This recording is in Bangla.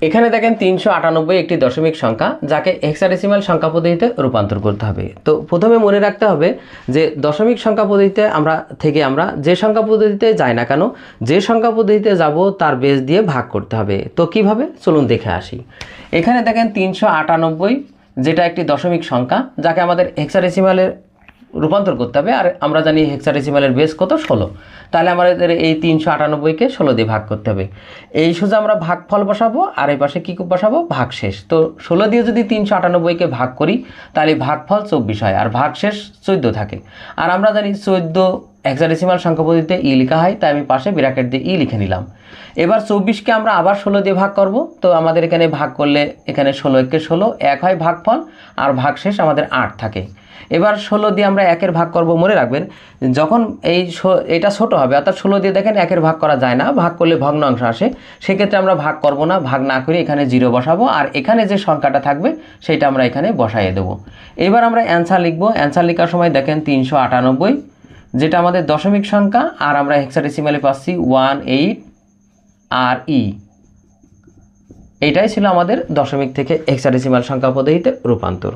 এখানে দেখেন 398 একটি দশমিক সংখ্যা, যাকে হেক্সাডেসিমাল সংখ্যা পদ্ধতিতে রূপান্তর করতে হবে। তো প্রথমে মনে রাখতে হবে যে দশমিক সংখ্যা পদ্ধতিতে আমরা যে সংখ্যা পদ্ধতিতে যাই না কেন, যে সংখ্যা পদ্ধতিতে যাব তার বেস দিয়ে ভাগ করতে হবে। তো কিভাবে, চলুন দেখে আসি। এখানে দেখেন 398 যেটা একটি দশমিক সংখ্যা, যাকে আমাদের হেক্সাডেসিমালের রূপান্তর করতে হবে। আর আমরা জানি হেক্সাডেসিমালের বেস কত, 16। তাহলে আমাদের এই 398কে 16 দিয়ে ভাগ করতে হবে। এই সোজা আমরা ভাগফল বসাবো, আর এই পাশে কী বসাবো, ভাগশেষ। তো 16 দিয়ে যদি 398কে ভাগ করি তাহলে ভাগফল 24 হয়, আর ভাগশেষ 14 থাকে। আর আমরা জানি 14 হেক্সাডেসিমাল সংখ্যা পদ্ধতিতে ই লেখা হয়, তাই আমি পাশে ব্র্যাকেট দিয়ে ই লিখে নিলাম। এবার 24কে আমরা আবার 16 দিয়ে ভাগ করব। তো আমাদের এখানে ভাগ করলে এখানে 16 × 16 1 হয় ভাগফল, আর ভাগশেষ আমাদের 8 থাকে। এবার 16 দিয়ে আমরা 1-এর ভাগ করব। মনে রাখবেন যখন এটা ছোট হবে, অর্থাৎ 16 দিয়ে দেখেন 1-এর ভাগ করা যায় না, ভাগ করলে ভগ্নাংশ আসে, সেক্ষেত্রে আমরা ভাগ করব না, ভাগ না করে এখানে 0 বসাবো, আর এখানে যে সংখ্যাটা থাকবে সেটা আমরা এখানে বসাইয়ে দেবো। এবার আমরা অ্যান্সার লিখব। অ্যান্সার লেখার সময় দেখেন 398 যেটা আমাদের দশমিক সংখ্যা, আর আমরা হেক্সাডেসিমালে পাচ্ছি 18 আর ই। এইটাই ছিল আমাদের দশমিক থেকে হেক্সাডেসিমাল সংখ্যা পদ্ধতিতে রূপান্তর।